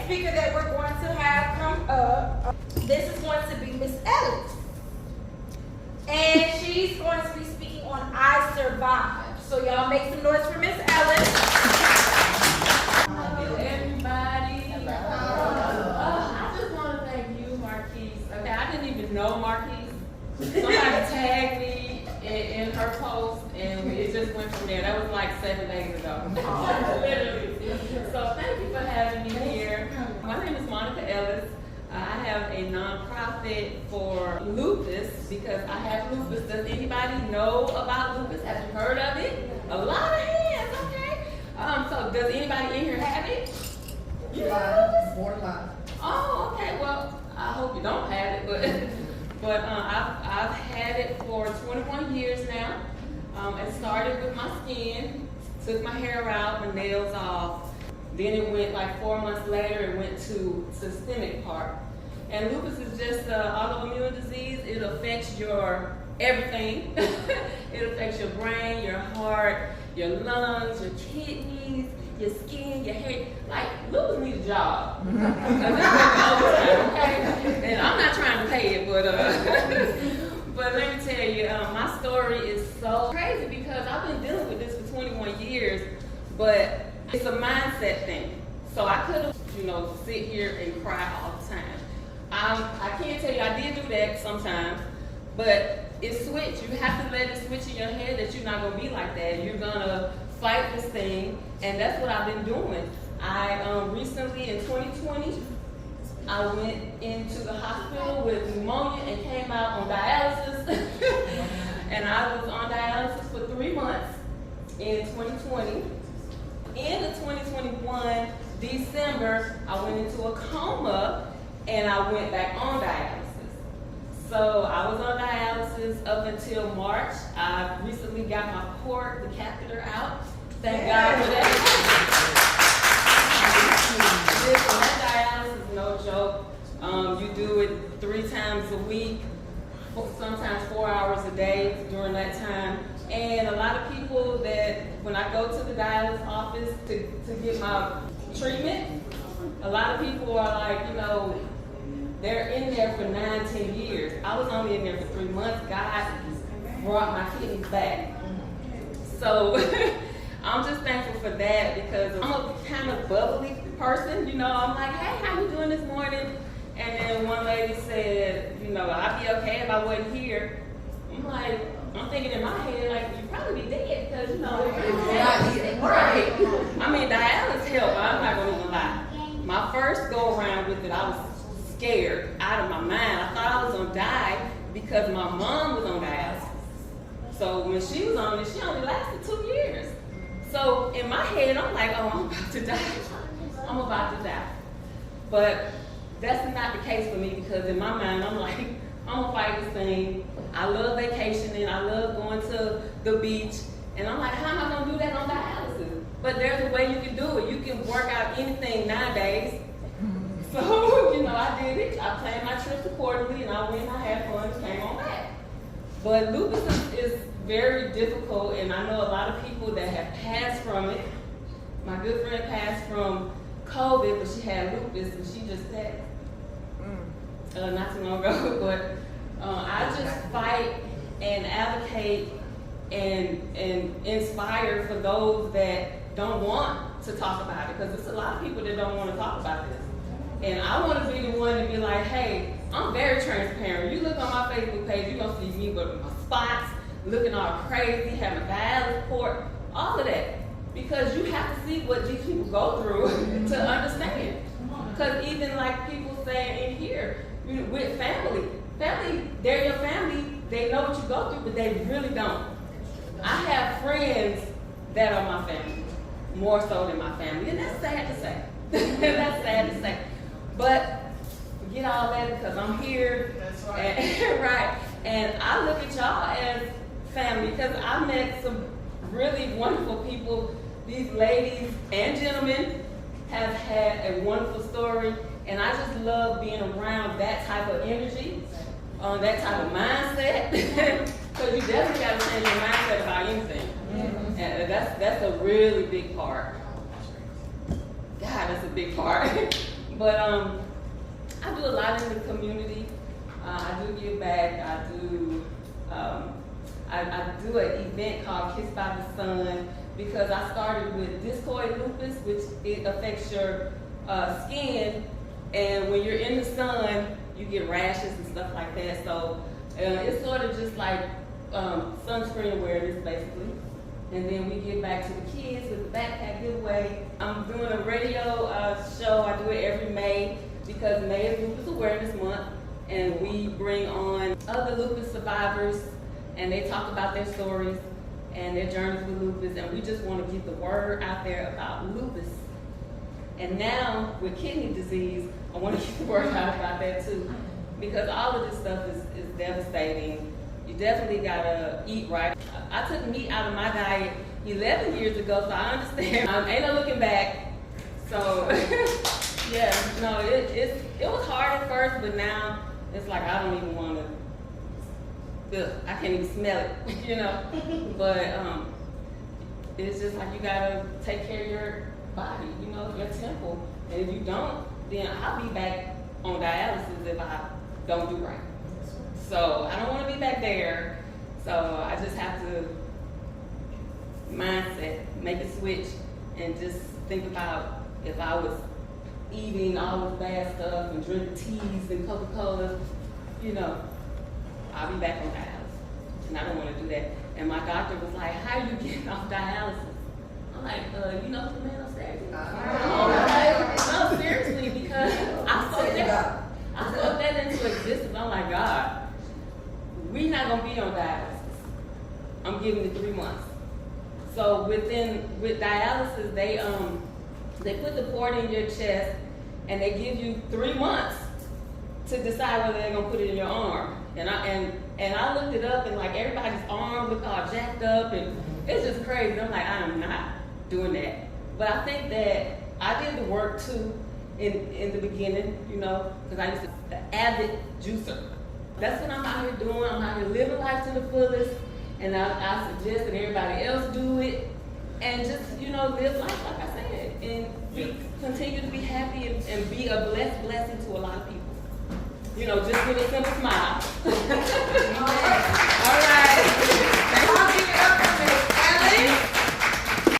next speaker that we're going to have come up, this is going to be Miss Ellis. And she's going to be speaking on I Survived. So y'all make some noise for Miss Ellis. Hello, everybody. Hello. I just want to thank you, Marquise. Okay, I didn't even know Marquise. Somebody tagged me in her post, and it just went from there. That was like 7 days ago. Literally. So thank you for having me here. My name is Monica Ellis. I have a nonprofit for lupus because I have lupus. Does anybody know about lupus? Have you heard of it? A lot of hands, okay. So does anybody in here have it? Yeah. Borderline. Oh, okay. Well, I hope you don't have it, but I've had it for 21 years now. It started with my skin, took my hair out, my nails off. Then it went like 4 months later, it went to systemic part. And lupus is just an autoimmune disease. It affects your everything. It affects your brain, your heart, your lungs, your kidneys, your skin, your hair. Like, lupus needs a job. Okay? And I'm not trying to pay it, but let me tell you, my story is so crazy because I've been dealing with this for 21 years, but it's a mindset thing. So I could have, sit here and cry all the time. I can't tell you, I did do that sometimes, but it switched. You have to let it switch in your head that you're not going to be like that. You're going to fight this thing, and that's what I've been doing. I recently, in 2020, I went into the hospital with pneumonia and came out on dialysis. And I was on dialysis for 3 months in 2020. In 2021, December, I went into a coma and I went back on dialysis. So I was on dialysis up until March. I recently got my port, the catheter out. Thank God for that. That dialysis is no joke. You do it 3 times a week, sometimes 4 hours a day during that time. And a lot of people that, when I go to the dialysis office to get my treatment, a lot of people are like, they're in there for 9, 10 years. I was only in there for 3 months. God brought my kidneys back. So I'm just thankful for that because I'm a kind of bubbly person. I'm like, hey, how you doing this morning? And then one lady said, I'd be okay if I wasn't here. I'm thinking in my head, like, you'd probably be dead because, right. I mean, dialysis help. I'm not going to even lie. My first go around with it, I was scared out of my mind. I thought I was going to die because my mom was on dialysis. So when she was on it, she only lasted 2 years. So in my head, I'm like, oh, I'm about to die. I'm about to die. But that's not the case for me because in my mind, I'm like, I'm going to fight this thing. I love vacationing. I love going to the beach. And I'm like, how am I going to do that on dialysis? But there's a way you can do it. You can work out anything nowadays. So, I did it. I planned my trips accordingly, and I went and I had fun and came on back. But lupus is very difficult, and I know a lot of people that have passed from it. My good friend passed from COVID, but she had lupus, and she just passed. Not too long ago, but I just fight and advocate and inspire for those that don't want to talk about it, because there's a lot of people that don't want to talk about this. And I want to be the one to be like, hey, I'm very transparent. You look on my Facebook page, you're going to see me with my spots, looking all crazy, having dialysis port, all of that. Because you have to see what these people go through to understand. Because even like people saying in here, with family, they're your family, they know what you go through, but they really don't. I have friends that are my family, more so than my family, and that's sad to say. That's sad to say. But forget all that because I'm here. That's right. And, right. And I look at y'all as family because I met some really wonderful people. These ladies and gentlemen have had a wonderful story, and I just love being around that type of energy, that type of mindset, because you definitely got to change your mindset about anything. Mm-hmm. And that's a really big part. God, that's a big part. But I do a lot in the community. I do give back. I do an event called Kiss by the Sun because I started with discoid lupus, which it affects your skin, and when you're in the sun, you get rashes and stuff like that. So it's sort of just like sunscreen awareness, basically. And then we get back to the kids with the backpack giveaway. I'm doing a radio show. I do it every May because May is Lupus Awareness Month, and we bring on other lupus survivors, and they talk about their stories and their journeys with lupus, and we just want to get the word out there about lupus. And now with kidney disease, I want to get the word out about that too, because all of this stuff is devastating. You definitely gotta eat right. I took meat out of my diet 11 years ago, so I understand. Ain't no looking back. So yeah, no, it was hard at first, but now it's like I don't even want to. I can't even smell it, you know. But it's just like you gotta take care of your body, you know, your temple. And if you don't, then I'll be back on dialysis if I don't do right. So I don't want to be back there. So I just have to mindset, make a switch, and just think about if I was eating all this bad stuff and drinking teas and Coca-Cola, you know, I'll be back on dialysis. And I don't want to do that. And my doctor was like, how are you getting off dialysis? I'm like, you know who the man upstairs is? No, seriously, because I spoke that into existence. I'm like, God, we're not gonna be on dialysis. I'm giving it 3 months. So with dialysis, they put the port in your chest and they give you 3 months to decide whether they're gonna put it in your arm. And I looked it up, and like everybody's arm looked all jacked up, and it's just crazy. I'm like, I am not doing that. But I think that I did the work too in the beginning, you know, because I used to be an avid juicer. That's what I'm out here doing. I'm out here living life to the fullest, and I suggest that everybody else do it, and just, you know, live life like I said, and continue to be happy and be a blessing to a lot of people. You know, just with a simple smile.